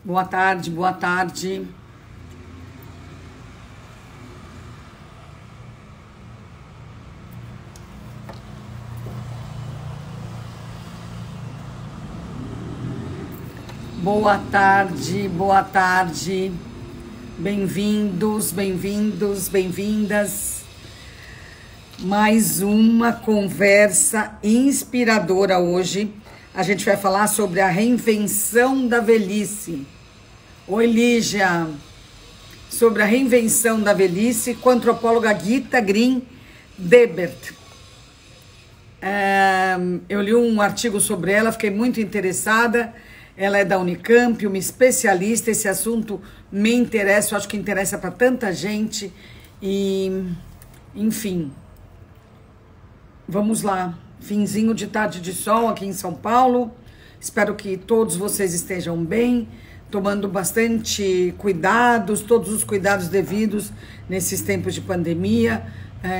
Boa tarde, boa tarde. Boa tarde, boa tarde. Bem-vindos, bem-vindos, bem-vindas. Mais uma conversa inspiradora hoje. A gente vai falar sobre a reinvenção da velhice. Oi, Lígia. Sobre a reinvenção da velhice com a antropóloga Gita Green Debert. Eu li um artigo sobre ela, fiquei muito interessada. Ela é da Unicamp, uma especialista. Esse assunto me interessa, eu acho que interessa para tanta gente. E, enfim, vamos lá. Finzinho de tarde de sol aqui em São Paulo. Espero que todos vocês estejam bem, tomando bastante cuidados, todos os cuidados devidos nesses tempos de pandemia,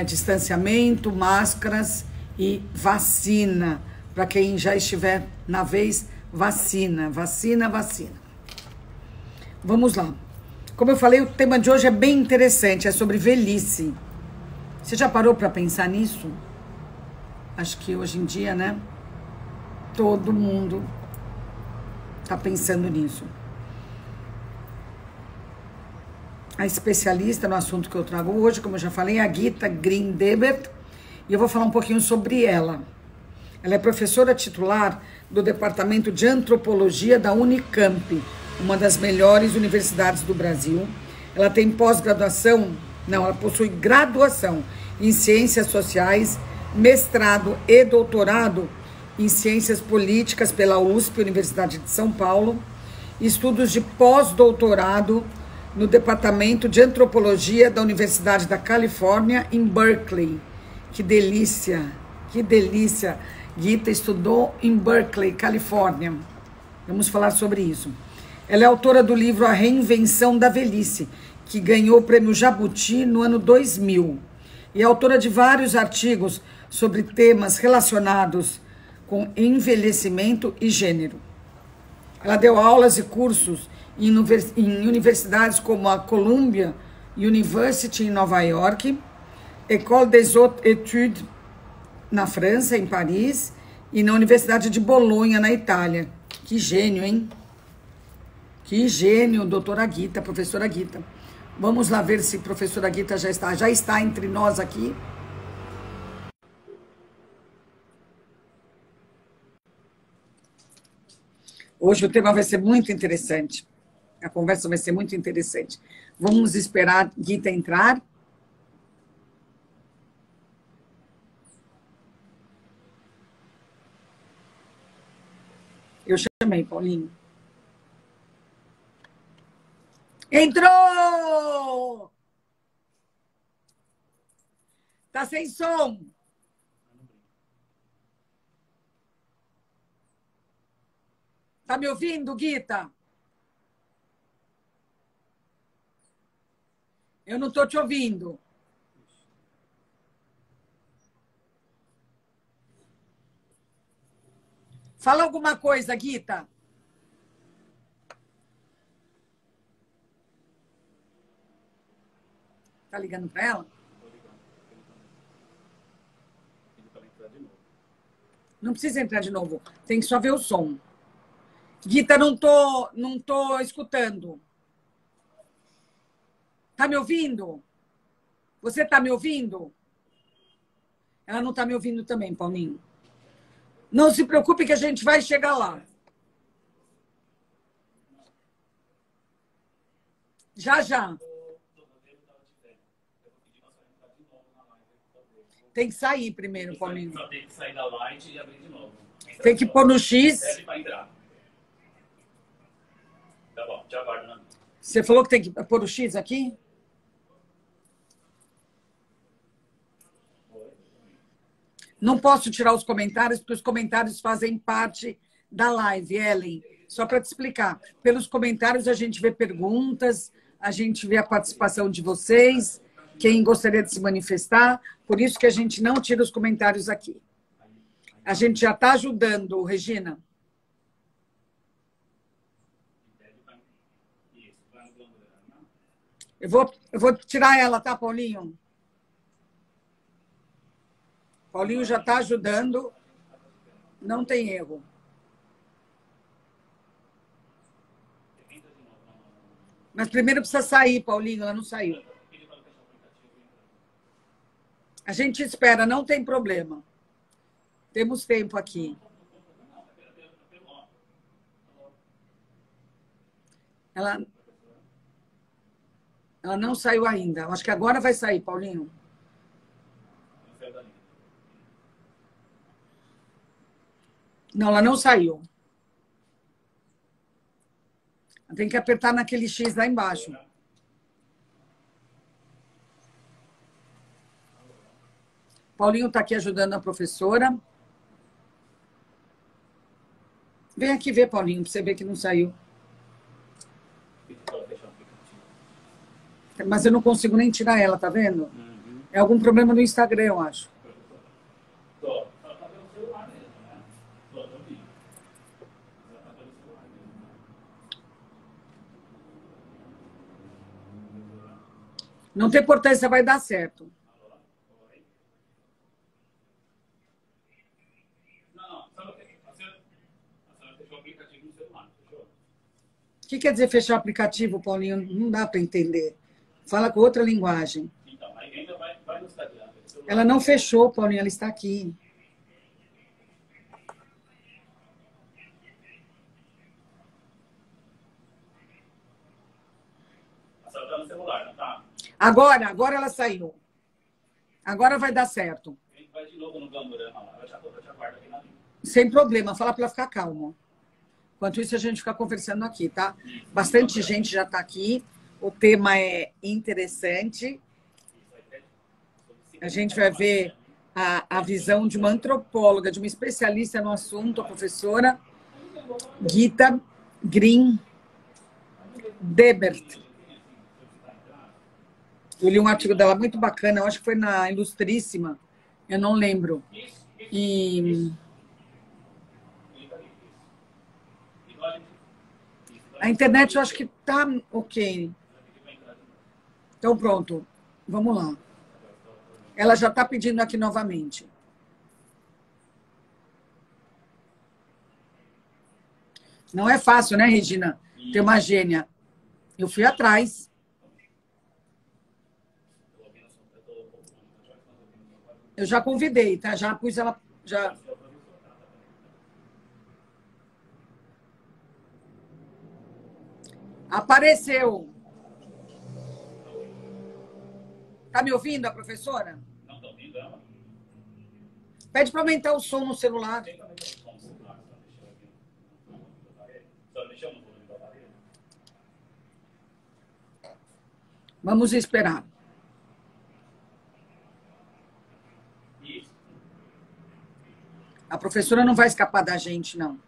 distanciamento, máscaras e vacina. Para quem já estiver na vez, vacina, vacina, vacina. Vamos lá. Como eu falei, o tema de hoje é bem interessante, é sobre velhice. Você já parou para pensar nisso? Acho que hoje em dia, né? Todo mundo está pensando nisso. A especialista no assunto que eu trago hoje, como eu já falei, é a Gita Green Debert, e eu vou falar um pouquinho sobre ela. Ela é professora titular do Departamento de Antropologia da Unicamp, uma das melhores universidades do Brasil. Ela tem pós-graduação, ela possui graduação em Ciências Sociais, mestrado e doutorado em Ciências Políticas pela USP, Universidade de São Paulo, estudos de pós-doutorado no Departamento de Antropologia da Universidade da Califórnia, em Berkeley. Que delícia, que delícia. Gita estudou em Berkeley, Califórnia. Vamos falar sobre isso. Ela é autora do livro A Reinvenção da Velhice, que ganhou o prêmio Jabuti no ano 2000. E é autora de vários artigos sobre temas relacionados com envelhecimento e gênero. Ela deu aulas e cursos em universidades como a Columbia University em Nova York, École des Hautes Études na França, em Paris, e na Universidade de Bolonha, na Itália. Que gênio, hein? Que gênio, doutora Gita, professora Gita. Vamos lá ver se a professora Gita já está entre nós aqui. Hoje o tema vai ser muito interessante. A conversa vai ser muito interessante. Vamos esperar a Gita entrar. Eu chamei, Paulinho. Entrou! Tá sem som. Tá me ouvindo, Gita? Eu não tô te ouvindo. Fala alguma coisa, Gita. Tá ligando para ela? Não precisa entrar de novo. Tem que só ver o som. Gita, não tô escutando. Tá me ouvindo? Você tá me ouvindo? Ela não tá me ouvindo também, Paulinho. Não se preocupe que a gente vai chegar lá. Já, já. Tem que sair primeiro, Paulinho. Tem que sair da light e abrir de novo. Tem que pôr no X. Pede para entrar. Tá bom, te aguardo, né? Você falou que tem que pôr o X aqui? Não posso tirar os comentários, porque os comentários fazem parte da live, Ellen. Só para te explicar. Pelos comentários a gente vê perguntas, a gente vê a participação de vocês, quem gostaria de se manifestar. Por isso que a gente não tira os comentários aqui. A gente já está ajudando, Regina. Eu vou tirar ela, tá, Paulinho? Paulinho já está ajudando. Não tem erro. Mas primeiro precisa sair, Paulinho. Ela não saiu. A gente espera, não tem problema. Temos tempo aqui. Ela não saiu ainda. Acho que agora vai sair, Paulinho. Não, ela não saiu. Tem que apertar naquele X lá embaixo. Paulinho está aqui ajudando a professora. Vem aqui ver, Paulinho, para você ver que não saiu. Mas eu não consigo nem tirar ela, tá vendo? É algum problema no Instagram, eu acho. Não tem importância, vai dar certo. O que quer dizer fechar o aplicativo, Paulinho? Não dá para entender. Fala com outra linguagem. Então, aí ainda vai no Instagram. Ela não fechou, Paulinho, ela está aqui. A senhora tá no celular, não tá? Agora ela saiu. Agora vai dar certo. A gente vai de novo no Gamburama lá. Eu te aguardo aqui na linha. Sem problema, fala para ela ficar calma. Enquanto isso, a gente fica conversando aqui, tá? Bastante gente já está aqui. O tema é interessante. A gente vai ver a visão de uma antropóloga, de uma especialista no assunto, a professora Gita Green Debert. Eu li um artigo dela muito bacana, eu acho que foi na Ilustríssima, eu não lembro. E a internet eu acho que tá ok. Então pronto, vamos lá. Ela já está pedindo aqui novamente. Não é fácil, né, Regina? Ter uma gênia. Eu fui atrás. Eu já convidei, tá? Já pus ela... Já... Apareceu. Tá me ouvindo, a professora? Não estou ouvindo ela? Pede para aumentar o som no celular. Vamos esperar. Isso. A professora não vai escapar da gente, não.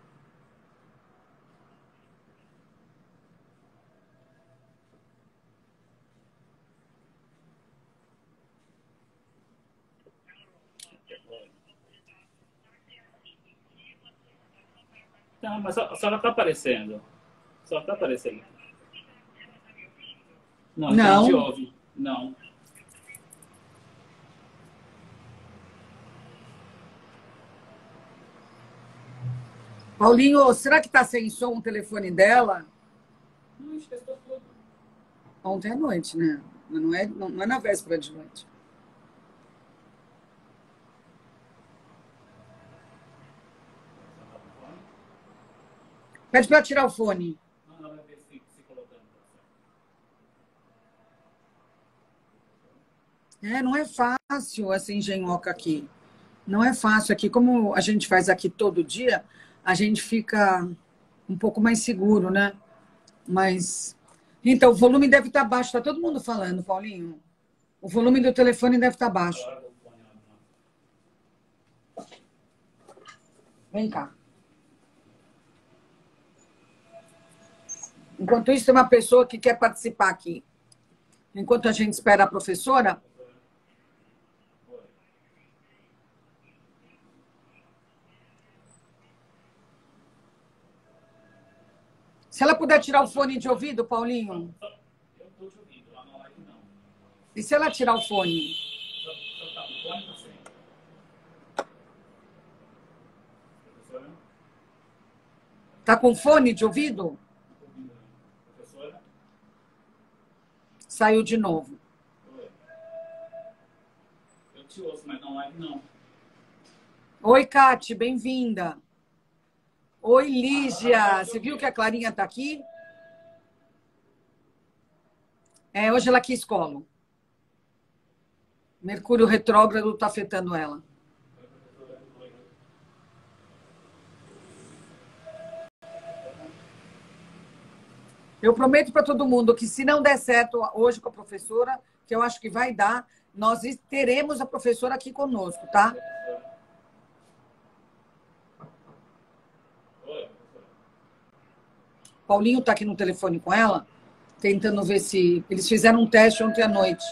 Não, mas a senhora está aparecendo. A senhora está aparecendo. Não, Não. A gente ouve. Não. Paulinho, será que está sem som o telefone dela? Não, a gente testou tudo. Ontem à noite, né? Mas não é na véspera de noite. Pede para tirar o fone. Não, ela vai ver se colocando. Não é fácil essa engenhoca aqui. Não é fácil aqui. Como a gente faz aqui todo dia, a gente fica um pouco mais seguro, né? Mas... Então, o volume deve estar baixo. Está todo mundo falando, Paulinho. O volume do telefone deve estar baixo. Vem cá. Enquanto isso, tem uma pessoa que quer participar aqui. Enquanto a gente espera a professora... Se ela puder tirar o fone de ouvido, Paulinho. Eu estou te ouvindo. Lá na E se ela tirar o fone? Só tá no fone, tá sem. Professora? Tá com fone de ouvido? Não tô ouvindo, não. Professora? Saiu de novo. Oi. Eu te ouço, mas não live não. Oi, Cati, bem-vinda. Oi, Lígia. Você viu que a Clarinha tá aqui? Hoje ela quis colo. Mercúrio retrógrado tá afetando ela. Eu prometo para todo mundo que se não der certo hoje com a professora, que eu acho que vai dar, nós teremos a professora aqui conosco, tá? Paulinho tá aqui no telefone com ela, tentando ver se... Eles fizeram um teste ontem à noite.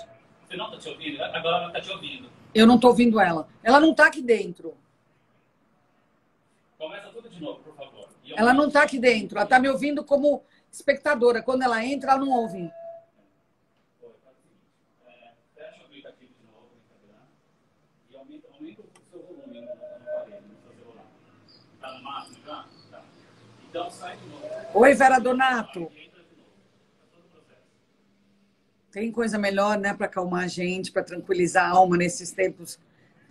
Você não tá te ouvindo? Agora ela tá te ouvindo. Eu não tô ouvindo ela. Ela não tá aqui dentro. Começa tudo de novo, por favor. Ela não tá aqui dentro. Ela tá me ouvindo como espectadora. Quando ela entra, ela não ouve. Fecha o aplicativo de novo no Instagram e aumenta o seu volume no aparelho, no seu celular. Tá no máximo já? Tá. Então sai de novo. Oi, Vera Donato. Tem coisa melhor, né, para acalmar a gente, para tranquilizar a alma nesses tempos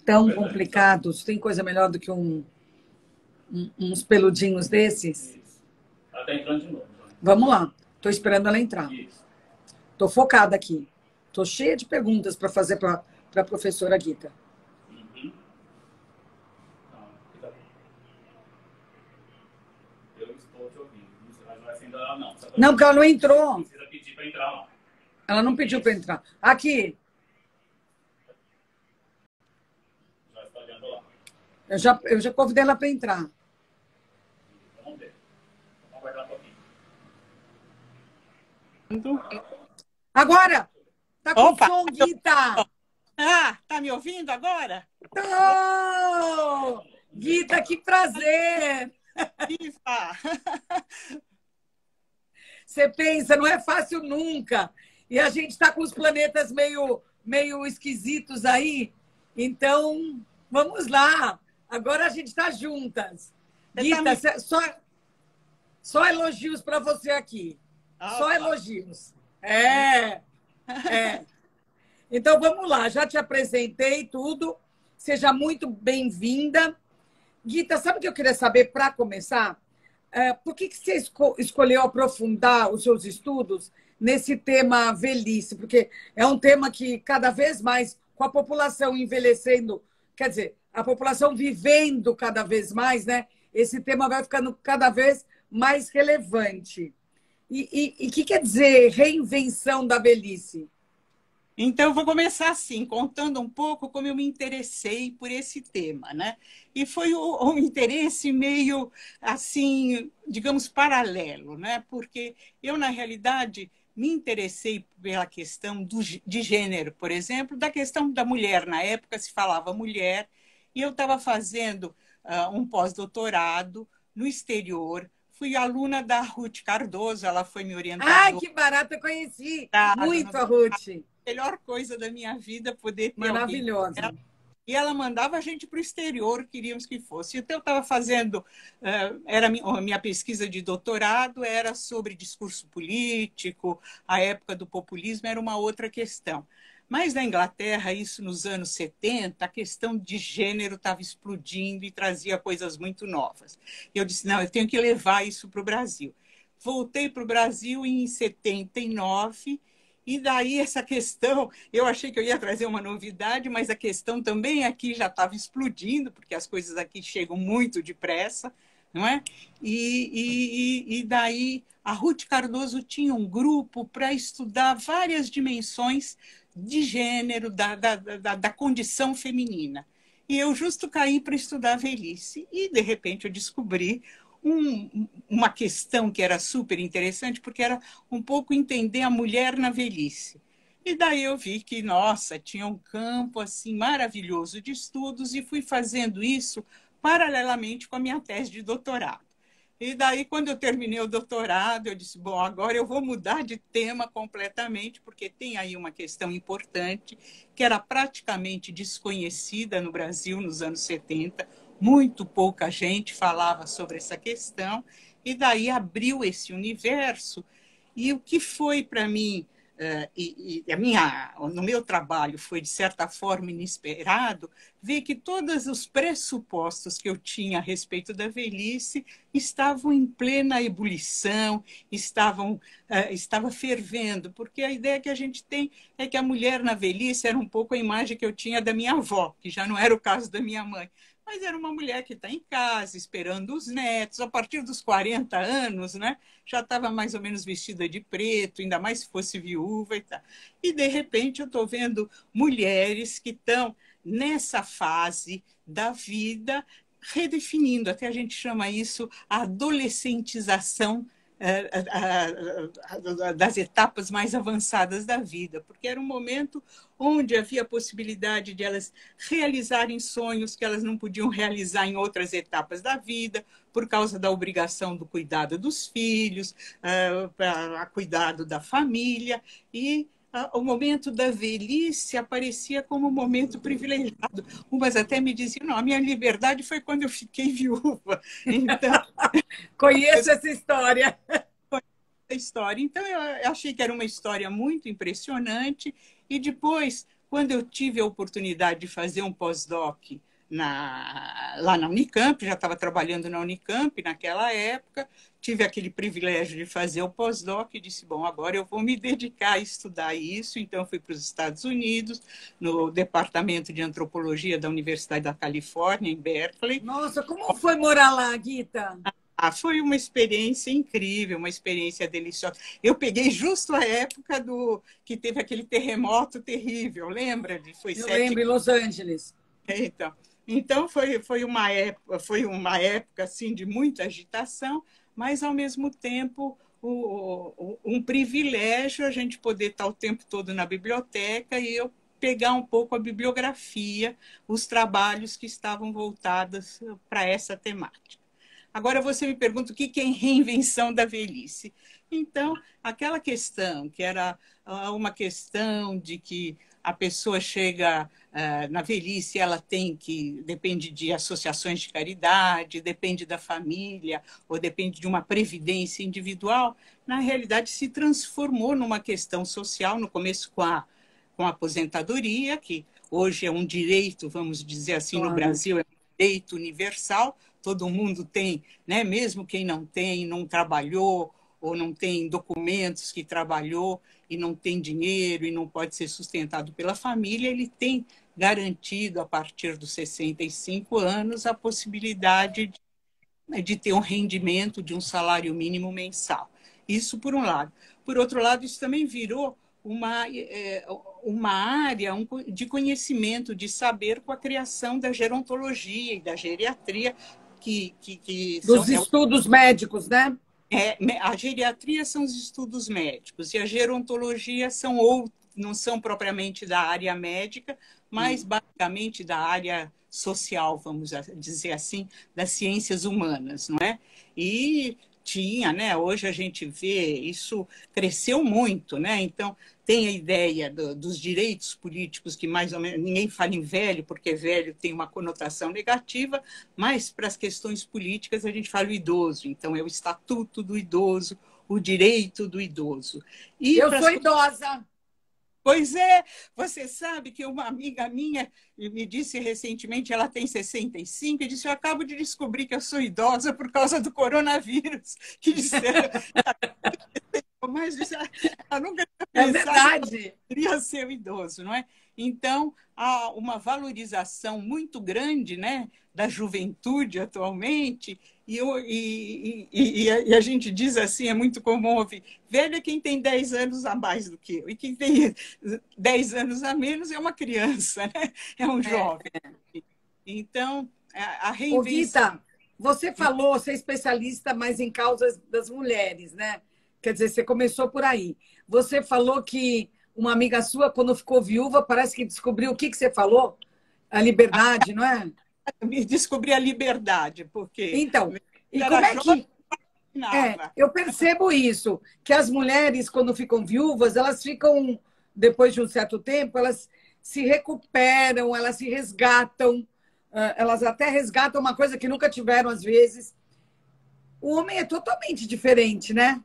tão complicados? Tem coisa melhor do que uns peludinhos desses? Isso. Ela tá entrando de novo. Vamos lá. Tô esperando ela entrar. Isso. Tô focada aqui. Tô cheia de perguntas para fazer para a professora Guita. Uhum. Não, eu estou te ouvindo. Não vai acender ela, não. Não, porque ela não entrou. Precisa pedir para entrar lá. Ela não pediu para entrar. Aqui. Já está olhando lá. Eu já convidei ela para entrar. Vamos ver. Vamos aguardar um pouquinho. Agora! Tá com Opa! som, Guita! Ah, tá me ouvindo agora? Oh! Guita, que prazer! Viva! Você pensa, não é fácil nunca. E a gente está com os planetas meio esquisitos aí. Então, vamos lá. Agora a gente está juntas. Guita, só elogios para você aqui. Só elogios. Então, vamos lá. Já te apresentei tudo. Seja muito bem-vinda. Guita, sabe o que eu queria saber para começar? Por que você escolheu aprofundar os seus estudos nesse tema velhice? Porque é um tema que, cada vez mais, com a população envelhecendo, quer dizer, a população vivendo cada vez mais, né? Esse tema vai ficando cada vez mais relevante. E o que quer dizer reinvenção da velhice? Então, eu vou começar assim, contando um pouco como eu me interessei por esse tema, né? E foi um interesse meio, assim, digamos, paralelo, né? Porque eu, na realidade, me interessei pela questão de gênero, por exemplo, da questão da mulher. Na época se falava mulher, e eu estava fazendo um pós-doutorado no exterior. Fui aluna da Ruth Cardoso, ela foi me orientadora. Ai, que barata, eu conheci muito a Ruth. Melhor coisa da minha vida poder ter maravilhosa. Alguém. E ela mandava a gente para o exterior, queríamos que fosse. Então, eu estava fazendo, a minha pesquisa de doutorado era sobre discurso político, a época do populismo era uma outra questão. Mas na Inglaterra, isso nos anos 70, a questão de gênero estava explodindo e trazia coisas muito novas. E eu disse, não, eu tenho que levar isso para o Brasil. Voltei para o Brasil em 79, e daí essa questão, eu achei que eu ia trazer uma novidade, mas a questão também aqui já estava explodindo, porque as coisas aqui chegam muito depressa, não é? E daí a Ruth Cardoso tinha um grupo para estudar várias dimensões de gênero, da condição feminina. E eu justo caí para estudar a velhice. E, de repente, eu descobri uma questão que era super interessante, porque era um pouco entender a mulher na velhice. E daí eu vi que, nossa, tinha um campo assim maravilhoso de estudos e fui fazendo isso paralelamente com a minha tese de doutorado. E daí, quando eu terminei o doutorado, eu disse, bom, agora eu vou mudar de tema completamente, porque tem aí uma questão importante que era praticamente desconhecida no Brasil nos anos 70. Muito pouca gente falava sobre essa questão, e daí abriu esse universo. E o que foi para mim, no meu trabalho foi, de certa forma, inesperado, ver que todos os pressupostos que eu tinha a respeito da velhice estavam em plena ebulição, estava fervendo, porque a ideia que a gente tem é que a mulher na velhice era um pouco a imagem que eu tinha da minha avó, que já não era o caso da minha mãe. Mas era uma mulher que está em casa, esperando os netos. A partir dos 40 anos, né, já estava mais ou menos vestida de preto, ainda mais se fosse viúva e tal. E, de repente, eu estou vendo mulheres que estão nessa fase da vida redefinindo, até a gente chama isso a adolescentização das etapas mais avançadas da vida, porque era um momento onde havia a possibilidade de elas realizarem sonhos que elas não podiam realizar em outras etapas da vida, por causa da obrigação do cuidado dos filhos, a cuidado da família, e o momento da velhice aparecia como um momento privilegiado. Umas até me diziam, não, a minha liberdade foi quando eu fiquei viúva. Então, conheço essa história. Então, eu achei que era uma história muito impressionante. E depois, quando eu tive a oportunidade de fazer um pós-doc lá na Unicamp, já estava trabalhando na Unicamp naquela época, tive aquele privilégio de fazer o pós-doc e disse, bom, agora eu vou me dedicar a estudar isso. Então, fui para os Estados Unidos, no Departamento de Antropologia da Universidade da Califórnia, em Berkeley. Nossa, como foi morar lá, Guita? Foi uma experiência incrível, uma experiência deliciosa. Eu peguei justo a época que teve aquele terremoto terrível, lembra? Eu lembro, em Los Angeles. Então foi uma época assim, de muita agitação, mas, ao mesmo tempo, um privilégio a gente poder estar o tempo todo na biblioteca e eu pegar um pouco a bibliografia, os trabalhos que estavam voltados para essa temática. Agora você me pergunta o que é reinvenção da velhice. Então, aquela questão que era uma questão de que a pessoa chega na velhice, ela depende de associações de caridade, depende da família, ou depende de uma previdência individual, na realidade se transformou numa questão social, no começo com a aposentadoria, que hoje é um direito, vamos dizer assim, no Brasil, é um direito universal, todo mundo tem, né? Mesmo quem não trabalhou ou não tem documentos que trabalhou e não tem dinheiro e não pode ser sustentado pela família, ele tem garantido, a partir dos 65 anos, a possibilidade de ter um rendimento de um salário mínimo mensal. Isso por um lado. Por outro lado, isso também virou uma área de conhecimento, de saber, com a criação da gerontologia e da geriatria, dos estudos médicos, né? A geriatria são os estudos médicos e a gerontologia não são propriamente da área médica, mas basicamente da área social, vamos dizer assim, das ciências humanas, não é? E tinha, né? Hoje a gente vê, isso cresceu muito, né? Então, tem a ideia dos direitos políticos, que mais ou menos ninguém fala em velho, porque velho tem uma conotação negativa, mas para as questões políticas a gente fala o idoso. Então, é o estatuto do idoso, o direito do idoso. E eu sou idosa. Pois é, você sabe que uma amiga minha me disse recentemente, ela tem 65, e disse, eu acabo de descobrir que eu sou idosa por causa do coronavírus. Que disseram, mas ela nunca tinha pensado que queria ser o idoso, não é? Então, há uma valorização muito grande, né, da juventude atualmente, e a gente diz assim, é muito comum ouvir, velho é quem tem 10 anos a mais do que eu, e quem tem 10 anos a menos é uma criança, né? É um jovem. Então, a reinvenção... Guita, você falou, você é especialista mais em causas das mulheres, né? Quer dizer, você começou por aí. Você falou que uma amiga sua, quando ficou viúva, parece que descobriu o que você falou? A liberdade, não é? Me descobri a liberdade, porque... Então, e como é que... imaginava. eu percebo isso, que as mulheres, quando ficam viúvas, elas ficam, depois de um certo tempo, elas se recuperam, elas se resgatam, elas até resgatam uma coisa que nunca tiveram, às vezes. O homem é totalmente diferente, né?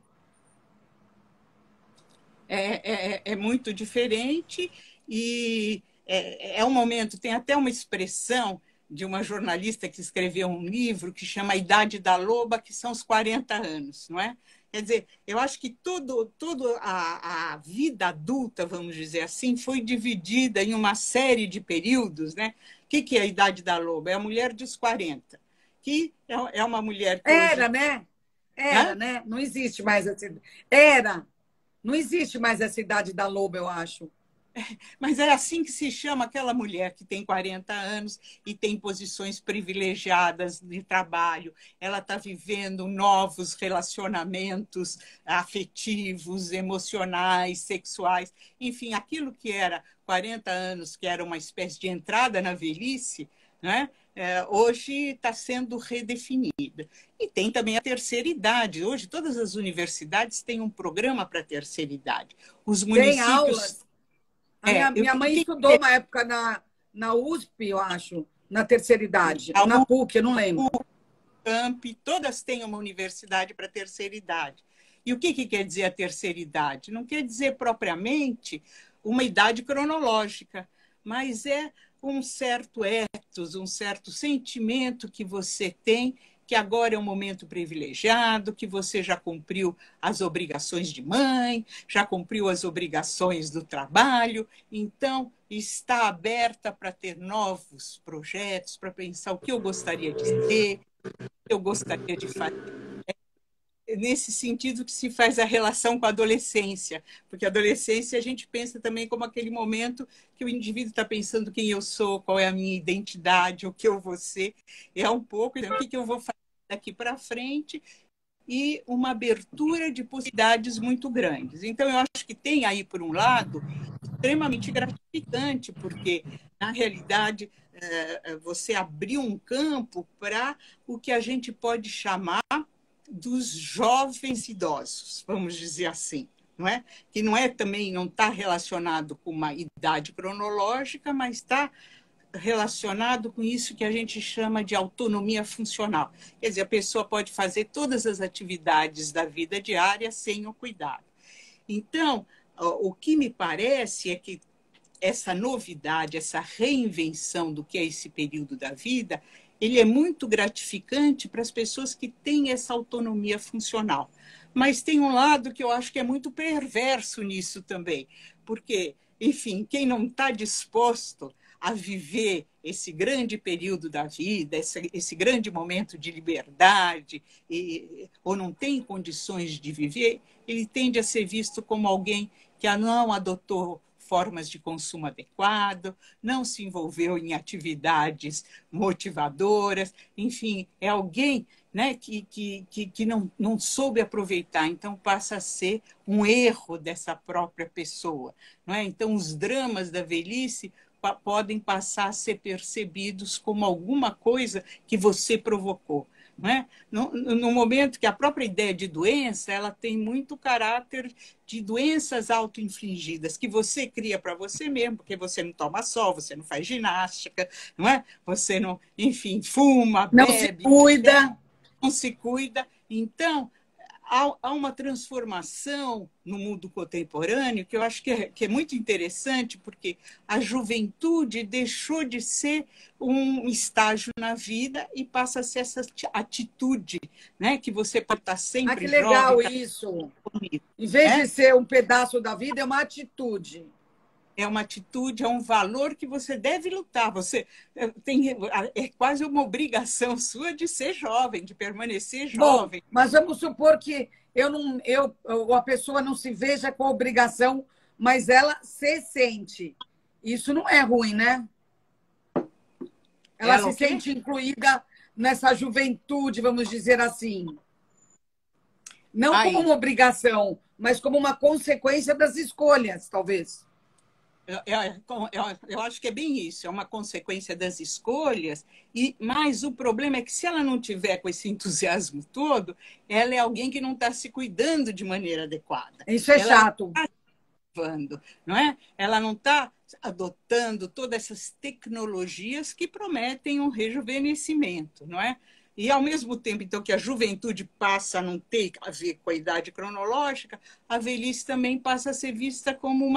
É muito diferente e é um momento, tem até uma expressão de uma jornalista que escreveu um livro que chama A Idade da Loba, que são os 40 anos, não é? Quer dizer, eu acho que toda a vida adulta, vamos dizer assim, foi dividida em uma série de períodos, né? O que é a Idade da Loba? É a mulher dos 40, que é uma mulher que Era, hoje... né? Era, Hã? né? Não existe mais essa... Era. Não existe mais essa idade da loba, eu acho. Mas é assim que se chama aquela mulher que tem 40 anos e tem posições privilegiadas de trabalho. Ela está vivendo novos relacionamentos afetivos, emocionais, sexuais. Enfim, aquilo que era 40 anos, que era uma espécie de entrada na velhice, né? Hoje está sendo redefinida. E tem também a terceira idade. Hoje, todas as universidades têm um programa para a terceira idade. Os Tem municípios... aulas. Minha mãe estudou uma época na USP, eu acho, na terceira idade. Ou na PUC, eu não lembro. Camp, todas têm uma universidade para a terceira idade. E o que quer dizer a terceira idade? Não quer dizer propriamente uma idade cronológica, mas é um certo ethos, um certo sentimento que você tem que agora é um momento privilegiado, que você já cumpriu as obrigações de mãe, já cumpriu as obrigações do trabalho, então está aberta para ter novos projetos, para pensar o que eu gostaria de ter, o que eu gostaria de fazer. É nesse sentido que se faz a relação com a adolescência, porque a adolescência a gente pensa também como aquele momento que o indivíduo está pensando quem eu sou, qual é a minha identidade, o que eu vou ser, é um pouco o que eu vou fazer daqui para frente e uma abertura de possibilidades muito grandes. Então, eu acho que tem aí, por um lado, extremamente gratificante, porque, na realidade, você abriu um campo para o que a gente pode chamar dos jovens idosos, vamos dizer assim, não é? Que não é também, não está relacionado com uma idade cronológica, mas está relacionado com isso que a gente chama de autonomia funcional. Quer dizer, a pessoa pode fazer todas as atividades da vida diária sem o cuidado. Então, o que me parece é que essa novidade, essa reinvenção do que é esse período da vida, ele é muito gratificante para as pessoas que têm essa autonomia funcional. Mas tem um lado que eu acho que é muito perverso nisso também, porque, enfim, quem não está disposto a viver esse grande período da vida, esse grande momento de liberdade, ou não tem condições de viver, ele tende a ser visto como alguém que não adotou formas de consumo adequado, não se envolveu em atividades motivadoras, enfim, é alguém, né, que não soube aproveitar, então passa a ser um erro dessa própria pessoa. Não é? Então, os dramas da velhice podem passar a ser percebidos como alguma coisa que você provocou. Não é? No momento que a própria ideia de doença ela tem muito caráter de doenças auto-infligidas, que você cria para você mesmo, porque você não toma sol, você não faz ginástica, não é? Você não, enfim, fuma, não bebe, se cuida. Não se cuida. Então, há uma transformação no mundo contemporâneo que eu acho que é muito interessante, porque a juventude deixou de ser um estágio na vida e passa a ser essa atitude, né? Que você pode estar sempre que legal jovem, isso. Em vez de ser um pedaço da vida, é uma atitude. É uma atitude, é um valor que você deve lutar. Você é quase uma obrigação sua de ser jovem, de permanecer jovem. Bom, mas vamos supor que a pessoa não se veja com a obrigação, mas ela se sente. Isso não é ruim, né? Ela se sente incluída nessa juventude, vamos dizer assim. Não como uma obrigação, mas como uma consequência das escolhas, talvez. Eu acho que é bem isso, é uma consequência das escolhas, mas o problema é que se ela não tiver com esse entusiasmo todo, ela é alguém que não está se cuidando de maneira adequada. Isso é Ela chato. não é? Ela não está adotando todas essas tecnologias que prometem um rejuvenescimento, não é? E, ao mesmo tempo, então, que a juventude passa a não ter a ver com a idade cronológica, a velhice também passa a ser vista como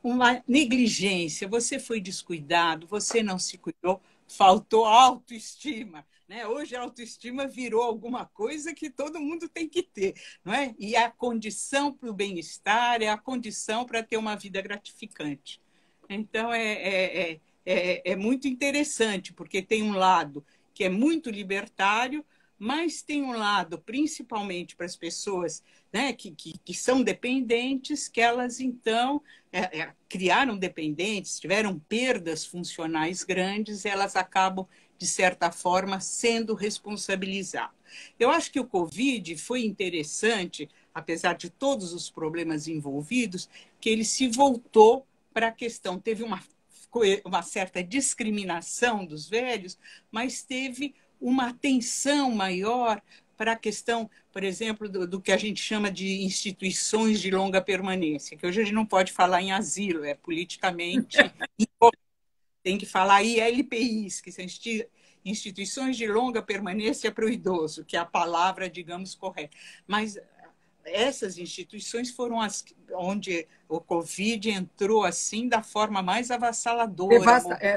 uma negligência. Você foi descuidado, você não se cuidou, faltou autoestima. Né? Hoje a autoestima virou alguma coisa que todo mundo tem que ter. Não é? E a condição para o bem-estar é a condição para ter uma vida gratificante. Então, é muito interessante, porque tem um lado que é muito libertário, mas tem um lado, principalmente para as pessoas, né, que são dependentes, que elas, então, criaram dependentes, tiveram perdas funcionais grandes, elas acabam, de certa forma, sendo responsabilizadas. Eu acho que o Covid foi interessante, apesar de todos os problemas envolvidos, que ele se voltou para a questão. Teve uma certa discriminação dos velhos, mas teve uma atenção maior para a questão, por exemplo, do que a gente chama de instituições de longa permanência, que hoje a gente não pode falar em asilo, é politicamente tem que falar ILPIs, que são instituições de longa permanência para o idoso, que é a palavra, digamos, correta. Mas essas instituições foram as onde o Covid entrou assim da forma mais avassaladora.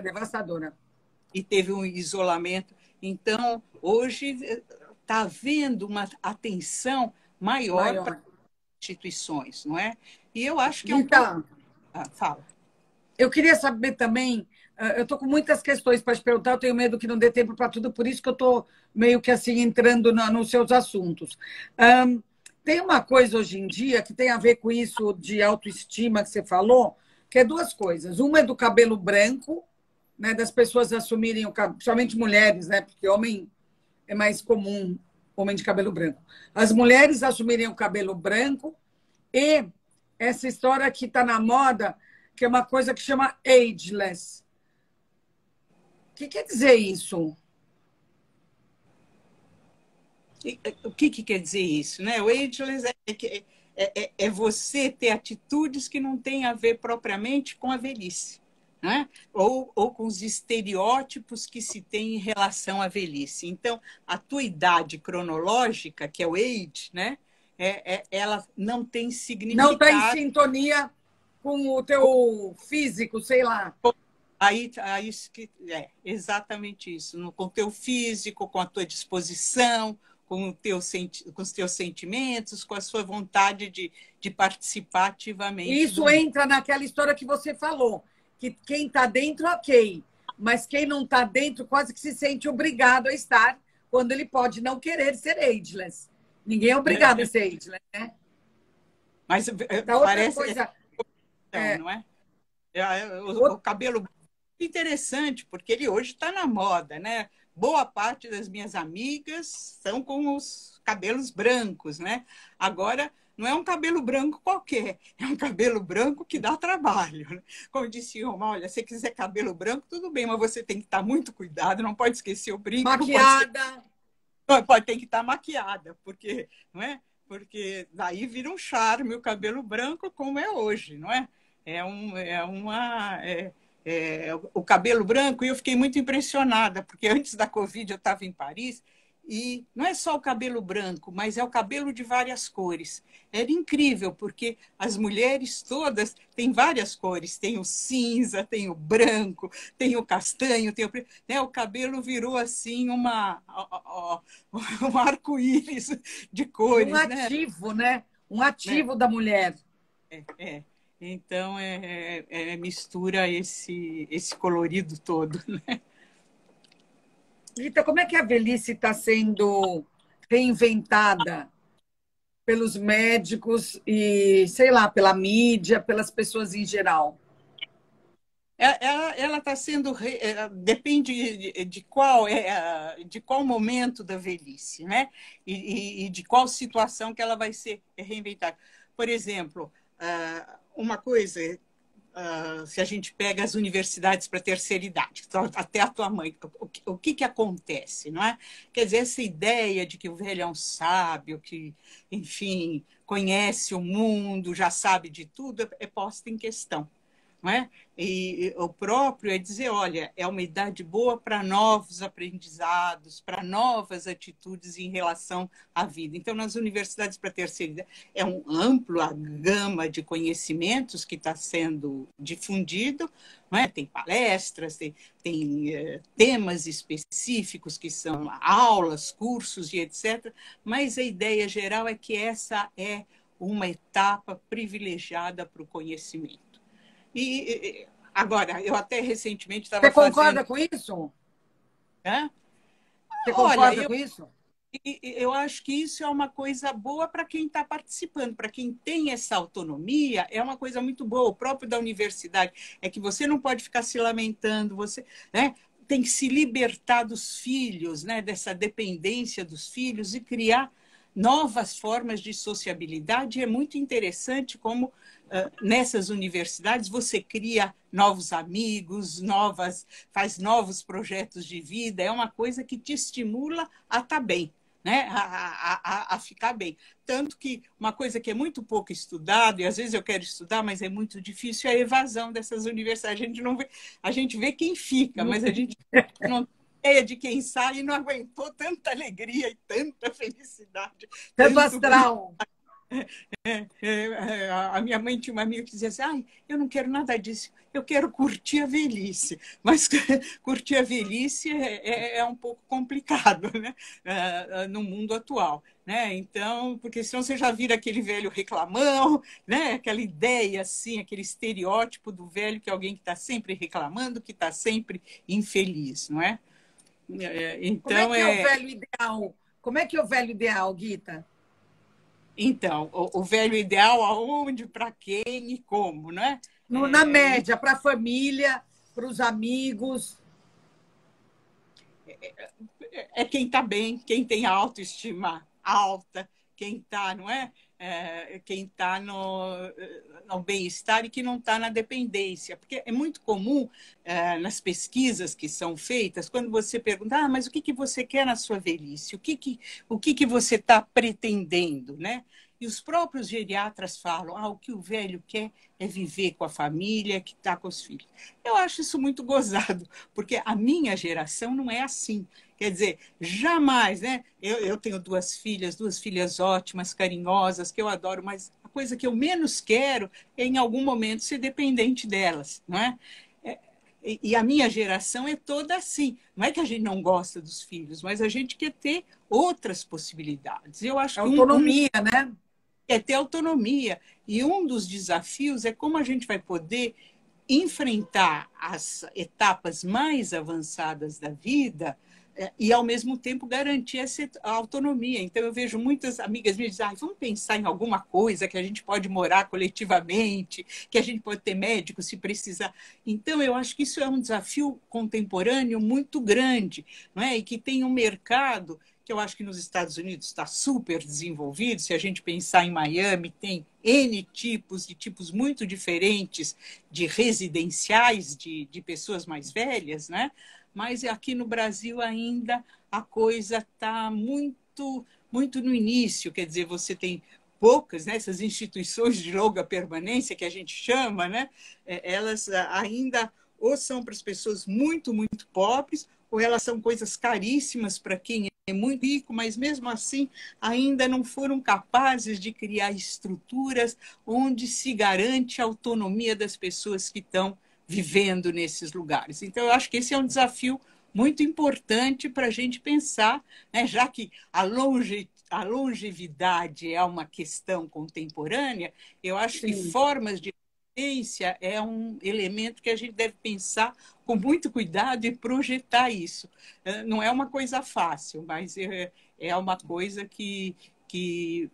Devastadora. E teve um isolamento. Então, hoje está havendo uma atenção maior para as instituições, não é? E eu acho que Rita, fala. Eu queria saber também, eu estou com muitas questões para te perguntar, eu tenho medo que não dê tempo para tudo, por isso que eu estou meio que assim entrando nos seus assuntos. Tem uma coisa hoje em dia que tem a ver com isso de autoestima que você falou, que é duas coisas. Uma é do cabelo branco, né, das pessoas assumirem o cabelo, principalmente mulheres, né, porque homem é mais comum, homem de cabelo branco. As mulheres assumirem o cabelo branco e essa história que está na moda, que é uma coisa que chama ageless. O que quer dizer isso? O que quer dizer isso? Né? O ageless é você ter atitudes que não têm a ver propriamente com a velhice. Né? Ou com os estereótipos que se tem em relação à velhice. Então, a tua idade cronológica, que é o age, né? Ela não tem significado. Não está em sintonia com o teu físico, sei lá. Aí exatamente isso, com o teu físico, com a tua disposição, com os teus sentimentos, com a sua vontade de participar ativamente. Isso entra naquela história que você falou, que quem está dentro, ok, mas quem não está dentro quase que se sente obrigado a estar, quando ele pode não querer ser ageless. Ninguém é obrigado a ser ageless, né? Mas parece coisa... não é? O cabelo interessante, porque ele hoje está na moda, né? Boa parte das minhas amigas estão com os cabelos brancos, né? Agora, não é um cabelo branco qualquer, é um cabelo branco que dá trabalho. Né? Como disse uma, olha, se quiser cabelo branco, tudo bem, mas você tem que estar muito cuidado, não pode esquecer o brinco. Maquiada. Tem que estar maquiada, porque, não é? Porque daí vira um charme o cabelo branco como é hoje, não é? O cabelo branco, e eu fiquei muito impressionada, porque antes da Covid eu estava em Paris, e não é só o cabelo branco, mas é o cabelo de várias cores. Era incrível, porque as mulheres todas têm várias cores, tem o cinza, tem o branco, tem o castanho, tem o preto. Né? O cabelo virou assim um arco-íris de cores. Um ativo, né? Um ativo da mulher. Então, mistura esse colorido todo. Né? Rita, como é que a velhice está sendo reinventada pelos médicos e, sei lá, pela mídia, pelas pessoas em geral? Ela está sendo... depende de qual momento da velhice, né? E de qual situação que ela vai ser reinventada. Por exemplo, uma coisa se a gente pega as universidades para terceira idade, então, até a tua mãe, o que acontece, não é? Quer dizer, essa ideia de que o velho é um sábio, que, enfim, conhece o mundo, já sabe de tudo, é posta em questão. Não é? E o próprio é dizer, olha, é uma idade boa para novos aprendizados, para novas atitudes em relação à vida. Então, nas universidades para terceira idade, é um amplo a gama de conhecimentos que está sendo difundido, não é? Tem palestras, tem temas específicos que são aulas, cursos e etc. Mas a ideia geral é que essa é uma etapa privilegiada para o conhecimento. E agora, eu até recentemente estava fazendo... Você concorda com isso? Hã? Você concorda com isso? Eu acho que isso é uma coisa boa para quem está participando, para quem tem essa autonomia, é uma coisa muito boa. O próprio da universidade é que você não pode ficar se lamentando, você, né, tem que se libertar dos filhos, né, dessa dependência dos filhos e criar novas formas de sociabilidade. É muito interessante como nessas universidades você cria novos amigos, faz novos projetos de vida, é uma coisa que te estimula a estar bem, né? A ficar bem. Tanto que uma coisa que é muito pouco estudada, e às vezes eu quero estudar, mas é muito difícil, é a evasão dessas universidades. A gente não vê, a gente vê quem fica, mas a gente não tem ideia de quem sai e não aguentou tanta alegria e tanta felicidade. Tanto astral. A minha mãe tinha uma amiga que dizia assim, ai, eu não quero nada disso, eu quero curtir a velhice. Mas curtir a velhice é um pouco complicado, né? No mundo atual. Né? Então, porque senão você já vira aquele velho reclamão, né? Aquela ideia, assim, aquele estereótipo do velho que é alguém que está sempre reclamando, que está sempre infeliz, não é? Então, como é que é o velho ideal? Como é que é o velho ideal, Guita? Então, o velho ideal aonde, para quem e como, não é? Na média, para a família, para os amigos. É quem está bem, quem tem a autoestima alta, quem está, não é? Quem está no bem-estar e que não está na dependência. Porque é muito comum nas pesquisas que são feitas, quando você pergunta, mas o que você quer na sua velhice? O que você está pretendendo, né? E os próprios geriatras falam, o que o velho quer é viver com a família, que está com os filhos. Eu acho isso muito gozado, porque a minha geração não é assim. Quer dizer, jamais, né? Eu tenho duas filhas ótimas, carinhosas, que eu adoro, mas a coisa que eu menos quero é, em algum momento, ser dependente delas, não é? E a minha geração é toda assim. Não é que a gente não gosta dos filhos, mas a gente quer ter outras possibilidades. Eu acho que autonomia, né? É ter autonomia. E um dos desafios é como a gente vai poder enfrentar as etapas mais avançadas da vida e, ao mesmo tempo, garantir essa autonomia. Então, eu vejo muitas amigas me dizem, vamos pensar em alguma coisa que a gente pode morar coletivamente, que a gente pode ter médico se precisar. Então, eu acho que isso é um desafio contemporâneo muito grande, não é? E que tem um mercado que eu acho que nos Estados Unidos está super desenvolvido. Se a gente pensar em Miami, tem N tipos, de tipos muito diferentes de residenciais de pessoas mais velhas, né? Mas aqui no Brasil ainda a coisa está muito, muito no início. Quer dizer, você tem poucas, né, essas instituições de longa permanência que a gente chama, né? Elas ainda ou são para as pessoas muito, muito pobres, ou elas são coisas caríssimas para quem é muito rico, mas mesmo assim ainda não foram capazes de criar estruturas onde se garante a autonomia das pessoas que estão vivendo nesses lugares. Então, eu acho que esse é um desafio muito importante para a gente pensar, né? Já que a longevidade é uma questão contemporânea, eu acho que formas de vivência é um elemento que a gente deve pensar com muito cuidado e projetar isso. Não é uma coisa fácil, mas é uma coisa que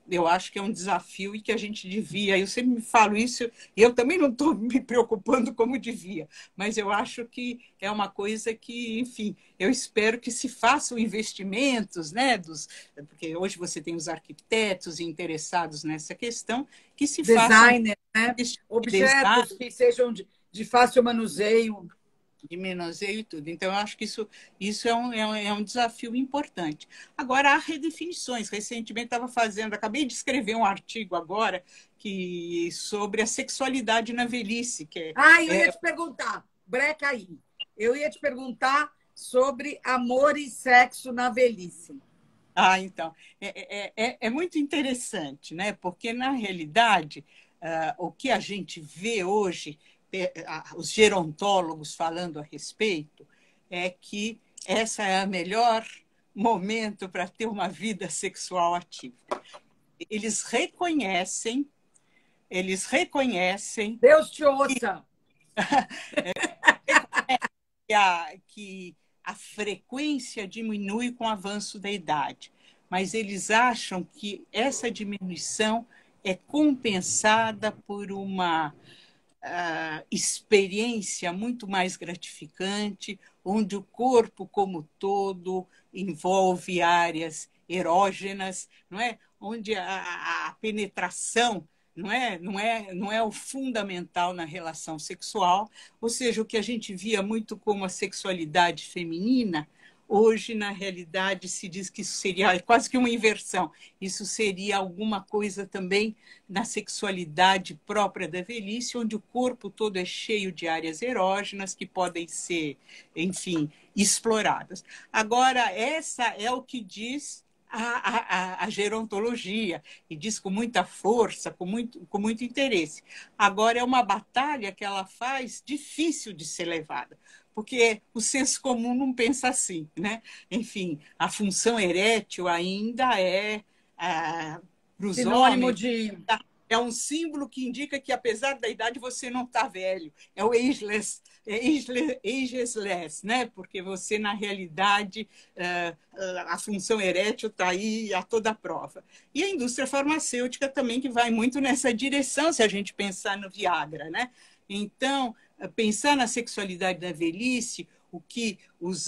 eu acho que é um desafio e que a gente devia. Eu sempre me falo isso, e eu também não estou me preocupando como devia, mas eu acho que é uma coisa que, enfim, eu espero que se façam investimentos, né, porque hoje você tem os arquitetos interessados nessa questão, que se façam... Designer, né? Objetos que sejam de fácil manuseio. De manuseio e tudo. Então, eu acho que isso é um desafio importante. Agora, há redefinições. Recentemente acabei de escrever um artigo agora sobre a sexualidade na velhice. Eu ia te perguntar, breca aí. Eu ia te perguntar sobre amor e sexo na velhice. Então, é muito interessante, né? Porque, na realidade, o que a gente vê hoje, os gerontólogos falando a respeito, é que essa é o melhor momento para ter uma vida sexual ativa. Eles reconhecem Deus te ouça! que a frequência diminui com o avanço da idade, mas eles acham que essa diminuição é compensada por uma experiência muito mais gratificante, onde o corpo como todo envolve áreas erógenas, não é? Onde a penetração não é o fundamental na relação sexual, ou seja, o que a gente via muito como a sexualidade feminina, hoje, na realidade, se diz que isso seria quase que uma inversão. Isso seria alguma coisa também na sexualidade própria da velhice, onde o corpo todo é cheio de áreas erógenas que podem ser, enfim, exploradas. Agora, essa é o que diz a gerontologia, e diz com muita força, com muito interesse. Agora, é uma batalha que ela faz difícil de ser levada, porque o senso comum não pensa assim, né? Enfim, a função erétil ainda para os sinônimo homens, de... é um símbolo que indica que, apesar da idade, você não está velho. É o ageless, né? Porque você, na realidade, a função erétil está aí a toda prova. E a indústria farmacêutica também, que vai muito nessa direção, se a gente pensar no Viagra, né? Então, pensar na sexualidade da velhice, o que os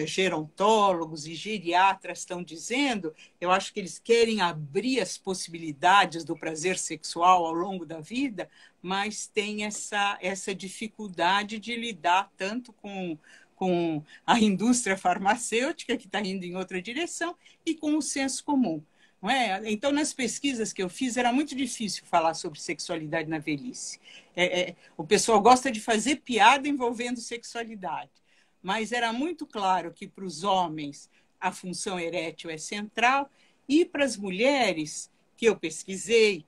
gerontólogos e geriatras estão dizendo, eu acho que eles querem abrir as possibilidades do prazer sexual ao longo da vida, mas tem essa dificuldade de lidar tanto com a indústria farmacêutica, que está indo em outra direção, e com o senso comum. Não é? Então, nas pesquisas que eu fiz, era muito difícil falar sobre sexualidade na velhice. O pessoal gosta de fazer piada envolvendo sexualidade, mas era muito claro que para os homens a função erétil é central, e para as mulheres que eu pesquisei,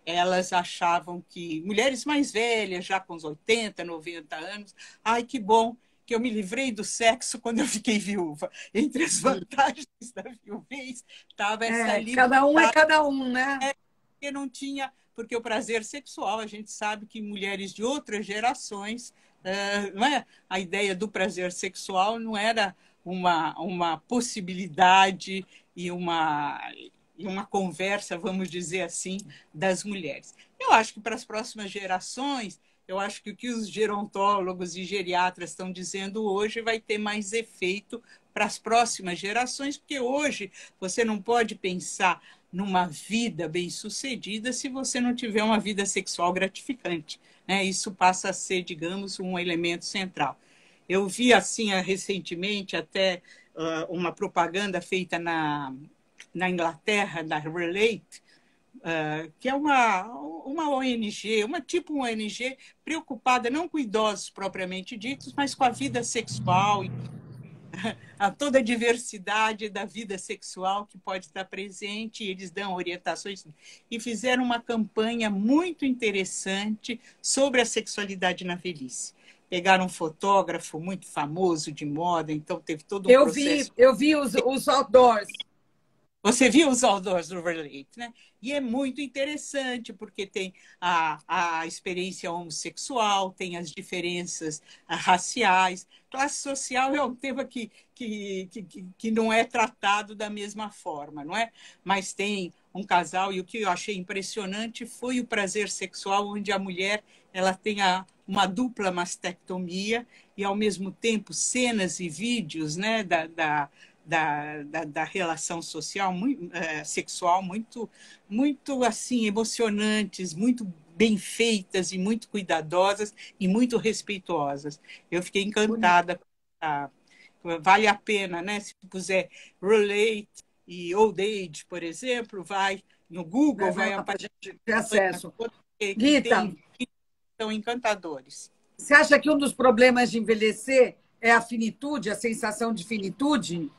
elas achavam que mulheres mais velhas, já com uns 80, 90 anos, ai, que bom que eu me livrei do sexo quando eu fiquei viúva. Entre as vantagens da viuvez estava essa liberdade. Cada um é cada um, né? Porque não tinha, porque o prazer sexual, a gente sabe que mulheres de outras gerações, não é? A ideia do prazer sexual não era uma possibilidade e uma conversa, vamos dizer assim, das mulheres. Eu acho que para as próximas gerações, eu acho que o que os gerontólogos e geriatras estão dizendo hoje vai ter mais efeito para as próximas gerações, porque hoje você não pode pensar numa vida bem-sucedida se você não tiver uma vida sexual gratificante, né? Isso passa a ser, digamos, um elemento central. Eu vi, assim, recentemente, até uma propaganda feita na Inglaterra, da Relate, que é uma ONG, tipo uma ONG preocupada não com idosos propriamente ditos, mas com a vida sexual, a toda a diversidade da vida sexual que pode estar presente, e eles dão orientações e fizeram uma campanha muito interessante sobre a sexualidade na velhice. Pegaram um fotógrafo muito famoso de moda, então teve todo um processo. Eu vi os outdoors. Você viu os outdoors do Relate, né? E é muito interessante, porque tem a experiência homossexual, tem as diferenças raciais. Classe social é um tema que não é tratado da mesma forma, não é? Mas tem um casal, e o que eu achei impressionante foi o prazer sexual, onde a mulher ela tem uma dupla mastectomia e, ao mesmo tempo, cenas e vídeos, né, da relação social sexual muito assim emocionantes, muito bem feitas e muito cuidadosas e muito respeituosas. Eu fiquei encantada. Vale a pena, né? Se puser Relate e Old Age, por exemplo, vai no Google, vai para a aparecer gente ter acesso. que Gita, tem, que são encantadores. você acha que um dos problemas de envelhecer é a finitude, a sensação de finitude?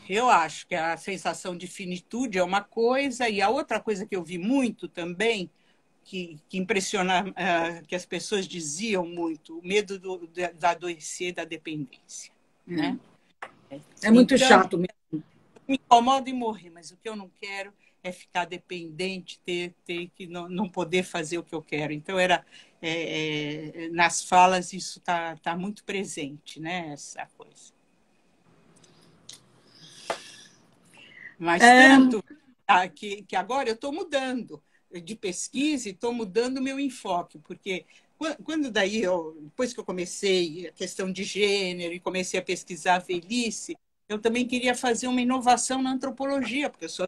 Eu acho que a sensação de finitude é uma coisa, e a outra coisa que eu vi muito também, que impressiona, que as pessoas diziam muito, o medo da adoecer, da dependência. Né? É muito Então, chato mesmo. me incomoda em morrer, mas o que eu não quero é ficar dependente, ter que não poder fazer o que eu quero. Então, nas falas isso tá muito presente, né? Essa coisa. Mas tanto que agora eu estou mudando de pesquisa e estou mudando o meu enfoque, porque quando depois que eu comecei a questão de gênero e comecei a pesquisar a velhice, eu também queria fazer uma inovação na antropologia, porque eu sou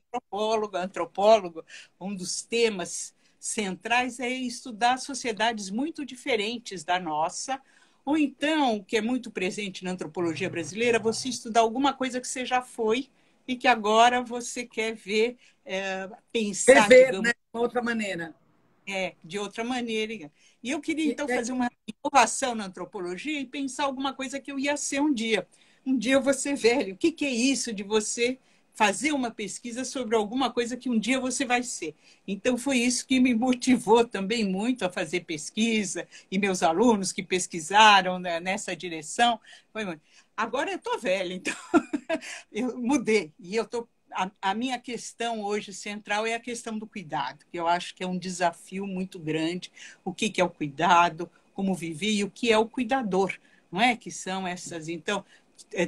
antropólogo, um dos temas centrais é estudar sociedades muito diferentes da nossa, ou então, o que é muito presente na antropologia brasileira, você estudar alguma coisa que você já foi e que agora você quer ver, pensar, Rever, digamos, né? De uma outra maneira. de outra maneira. E eu queria, então, fazer uma inovação na antropologia e pensar alguma coisa que eu ia ser um dia. Um dia eu vou ser velho. O que é isso de você fazer uma pesquisa sobre alguma coisa que um dia você vai ser? Então, foi isso que me motivou também muito a fazer pesquisa, e meus alunos que pesquisaram, né, nessa direção. Agora eu estou velha, então eu mudei. E eu estou a minha questão hoje central é a questão do cuidado, que eu acho que é um desafio muito grande. O que é o cuidado, como viver e o que é o cuidador, não é? Que são essas. Então,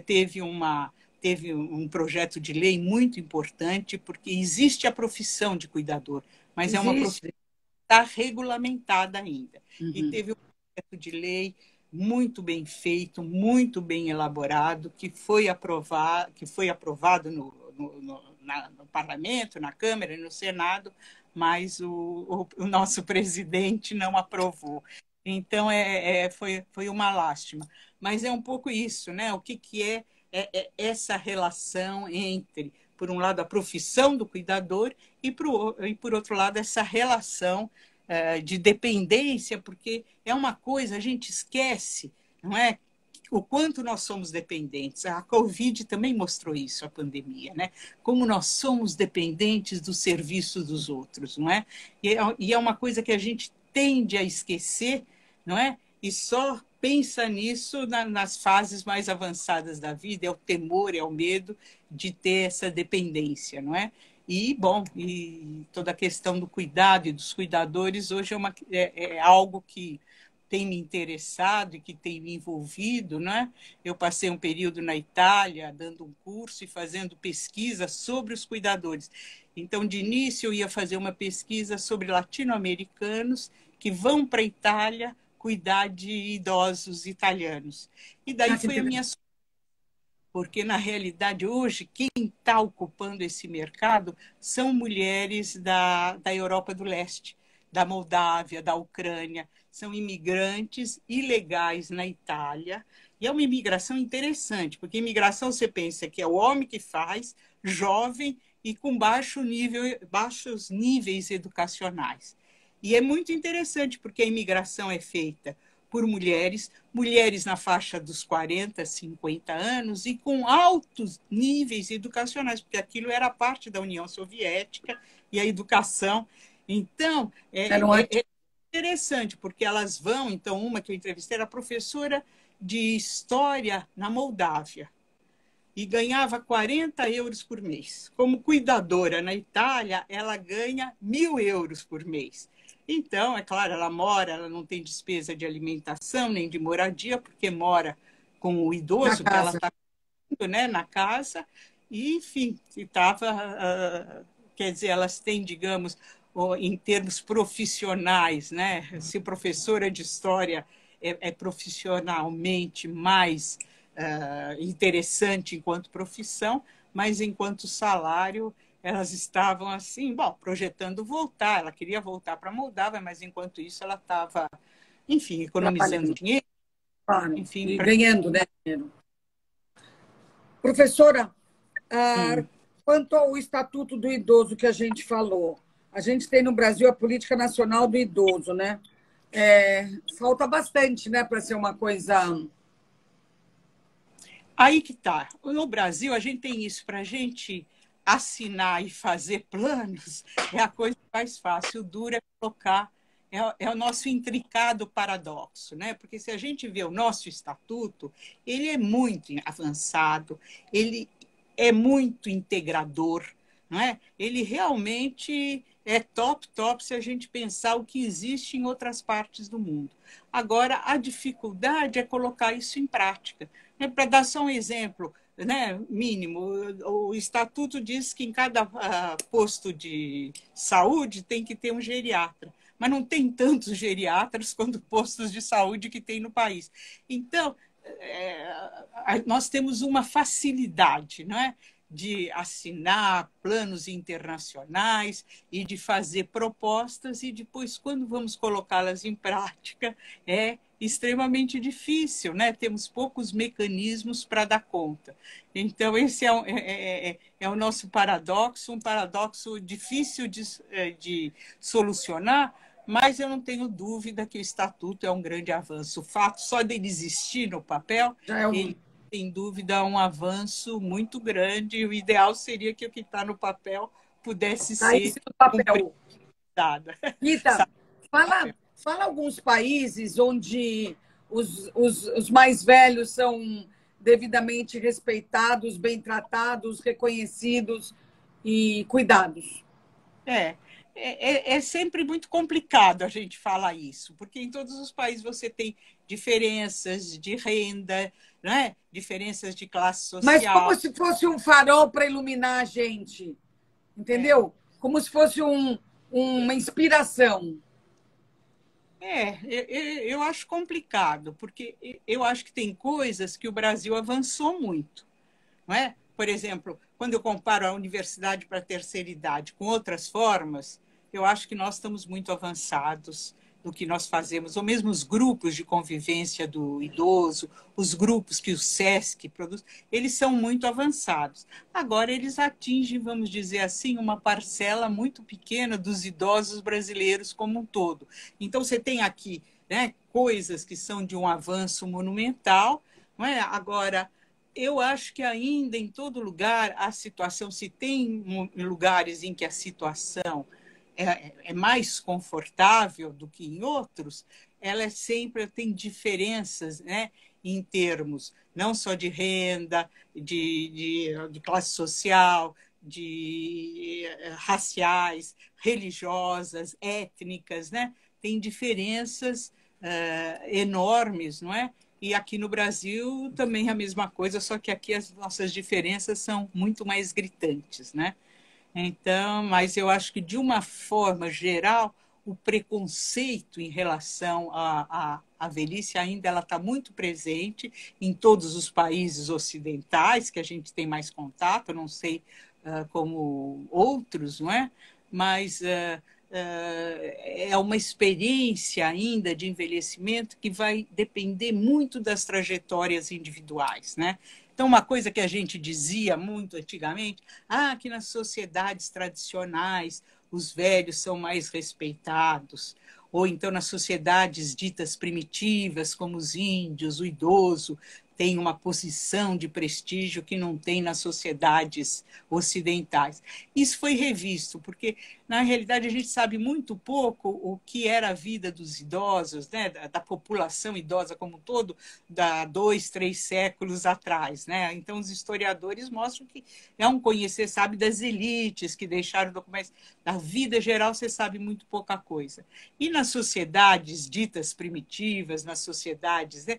teve um projeto de lei muito importante, porque existe a profissão de cuidador, mas é uma profissão que está regulamentada ainda. E teve um projeto de lei muito bem feito, muito bem elaborado, que foi aprovado no Parlamento, na Câmara e no Senado, mas o nosso presidente não aprovou. Então, foi uma lástima. Mas é um pouco isso, né? O que é essa relação entre, por um lado, a profissão do cuidador e, por outro lado, essa relação de dependência, porque é uma coisa, a gente esquece, não é? O quanto nós somos dependentes. A Covid também mostrou isso, a pandemia, né? Como nós somos dependentes do serviço dos outros, não é? E é uma coisa que a gente tende a esquecer, não é? E só pensa nisso nas fases mais avançadas da vida, é o temor, é o medo de ter essa dependência, não é? E toda a questão do cuidado e dos cuidadores hoje é algo que tem me interessado e que tem me envolvido, né? Eu passei um período na Itália dando um curso e fazendo pesquisa sobre os cuidadores. Então, de início, eu ia fazer uma pesquisa sobre latino-americanos que vão para a Itália cuidar de idosos italianos. E daí foi a minha, porque na realidade hoje quem está ocupando esse mercado são mulheres da Europa do Leste, da Moldávia, da Ucrânia, são imigrantes ilegais na Itália. E é uma imigração interessante, porque imigração você pensa que é o homem que faz, jovem e com baixos níveis educacionais. E é muito interessante, porque a imigração é feita por mulheres na faixa dos 40, 50 anos e com altos níveis educacionais, porque aquilo era parte da União Soviética e a educação. Então, é interessante, porque elas vão, então, uma que eu entrevistei era professora de História na Moldávia e ganhava 40 euros por mês. Como cuidadora na Itália, ela ganha 1.000 euros por mês. Então, é claro, ela não tem despesa de alimentação nem de moradia, porque mora com o idoso que ela está cuidando, né, na casa, e, enfim, quer dizer, elas têm, digamos, em termos profissionais, né? Se professora de história é profissionalmente mais interessante enquanto profissão, mas enquanto salário elas estavam assim, bom, projetando voltar. Ela queria voltar para a Moldávia, mas enquanto isso ela estava, enfim, economizando Trabalhando, dinheiro, claro, enfim, e para... ganhando, né, dinheiro. Professora, quanto ao Estatuto do Idoso que a gente falou, a gente tem no Brasil a Política Nacional do Idoso, né? Falta bastante, né, para ser uma coisa. Aí que tá. No Brasil, a gente tem isso para a gente assinar e fazer planos, é a coisa mais fácil. O duro é colocar, é o nosso intricado paradoxo, né? Porque se a gente vê o nosso estatuto, ele é muito avançado, ele é muito integrador, não é? Ele realmente é top se a gente pensar o que existe em outras partes do mundo. Agora, a dificuldade é colocar isso em prática. Para dar só um exemplo, né, mínimo, o Estatuto diz que em cada posto de saúde tem que ter um geriatra, mas não tem tantos geriatras quanto postos de saúde que tem no país. Então, nós temos uma facilidade, não é? De assinar planos internacionais e de fazer propostas e depois, quando vamos colocá-las em prática, é extremamente difícil, né? Temos poucos mecanismos para dar conta. Então, esse é o nosso paradoxo, um paradoxo difícil de solucionar, mas eu não tenho dúvida que o Estatuto é um grande avanço. O fato só dele existir no papel, Já é um. ele, sem dúvida, é um avanço muito grande. O ideal seria que o que está no papel pudesse ser Saísse do papel. cumprido. Rita, fala alguns países onde os mais velhos são devidamente respeitados, bem tratados, reconhecidos e cuidados. É sempre muito complicado a gente falar isso, porque em todos os países você tem diferenças de renda, né? Diferenças de classe Mas como social. se fosse um farol para iluminar a gente, É, entendeu? Como se fosse uma inspiração. eu acho complicado, porque eu acho que tem coisas que o Brasil avançou muito, não é? Por exemplo, quando eu comparo a universidade para a terceira idade com outras formas, eu acho que nós estamos muito avançados no que nós fazemos, ou mesmo os grupos de convivência do idoso, os grupos que o SESC produz, eles são muito avançados. Agora, eles atingem, vamos dizer assim, uma parcela muito pequena dos idosos brasileiros como um todo. Então, você tem aqui, né, coisas que são de um avanço monumental, não é? Agora, eu acho que ainda em todo lugar a situação, se tem lugares em que a situação é mais confortável do que em outros, ela sempre tem diferenças, né, em termos não só de renda, de classe social, de raciais, religiosas, étnicas, né? Tem diferenças enormes, não é? E aqui no Brasil também é a mesma coisa, só que aqui as nossas diferenças são muito mais gritantes, né? Então, mas eu acho que de uma forma geral, o preconceito em relação à velhice ainda ela está muito presente em todos os países ocidentais que a gente tem mais contato, não sei como outros, não é? Mas é uma experiência ainda de envelhecimento que vai depender muito das trajetórias individuais, né? Então, uma coisa que a gente dizia muito antigamente, que nas sociedades tradicionais os velhos são mais respeitados, ou então nas sociedades ditas primitivas, como os índios, o idoso tem uma posição de prestígio que não tem nas sociedades ocidentais. Isso foi revisto, porque, na realidade, a gente sabe muito pouco o que era a vida dos idosos, né, da população idosa como um todo, há 2, 3 séculos atrás, né? Então, os historiadores mostram que é um conhecer, sabe, das elites que deixaram documentos. Da vida geral, você sabe muito pouca coisa. E nas sociedades ditas primitivas, nas sociedades, né,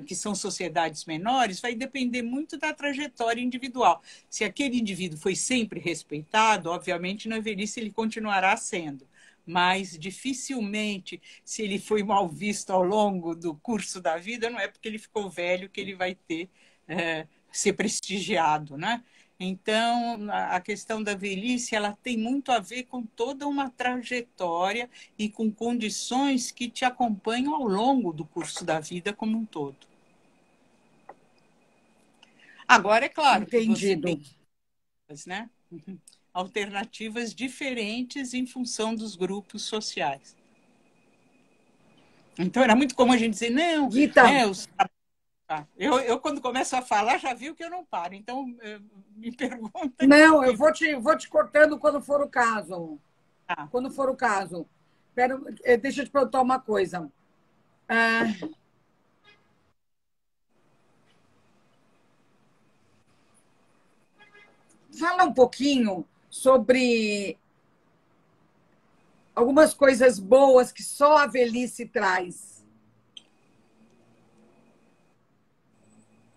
que são sociedades menores, vai depender muito da trajetória individual. Se aquele indivíduo foi sempre respeitado, obviamente na velhice ele continuará sendo, mas dificilmente, se ele foi mal visto ao longo do curso da vida, não é porque ele ficou velho que ele vai ser prestigiado, né? Então, a questão da velhice, ela tem muito a ver com toda uma trajetória e com condições que te acompanham ao longo do curso da vida como um todo. Agora, é claro que você Entendido. tem, né, alternativas diferentes em função dos grupos sociais. Então, era muito comum a gente dizer, não, Gita, né, eu, quando começo a falar, já viu que eu não paro. Então, me pergunta. não, eu vou te cortando quando for o caso. Ah, Quando for o caso. Deixa eu te perguntar uma coisa. Fala um pouquinho sobre algumas coisas boas que só a velhice traz.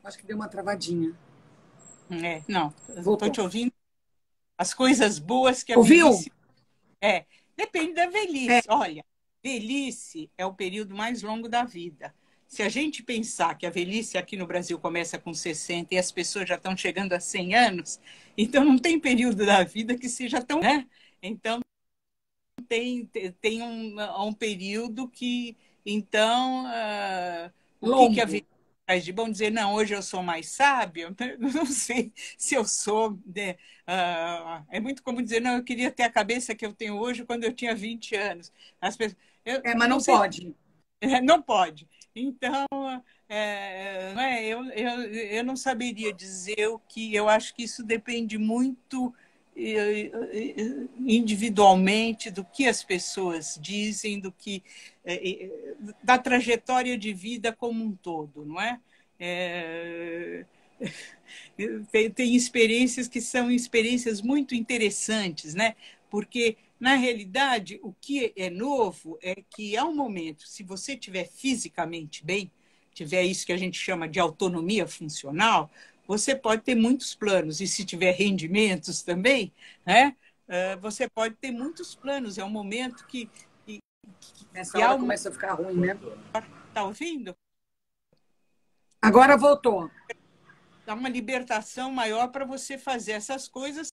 Acho que deu uma travadinha. não, Voltou. estou te ouvindo. As coisas boas que a Ouviu? velhice... Depende da velhice. Olha, velhice é o período mais longo da vida. Se a gente pensar que a velhice aqui no Brasil começa com 60 e as pessoas já estão chegando a 100 anos, então não tem período da vida que seja tão... Né? Então, tem um período que... Então, o que a Longo. velhice faz de bom? Dizer, não, hoje eu sou mais sábio? Não sei se eu sou... Né? É muito como dizer, não, eu queria ter a cabeça que eu tenho hoje quando eu tinha 20 anos. As pessoas, Mas não não sei, pode. não pode. Então, eu não saberia dizer o que... Eu acho que isso depende muito individualmente do que as pessoas dizem, da trajetória de vida como um todo, não é? Tem experiências que são experiências muito interessantes, né? Porque, na realidade, o que é novo é que, há um momento, se você estiver fisicamente bem, tiver isso que a gente chama de autonomia funcional, você pode ter muitos planos. E se tiver rendimentos também, né? Você pode ter muitos planos. É um momento que Nessa hora começa a ficar ruim, né? Está ouvindo? Agora voltou. Dá uma libertação maior para você fazer essas coisas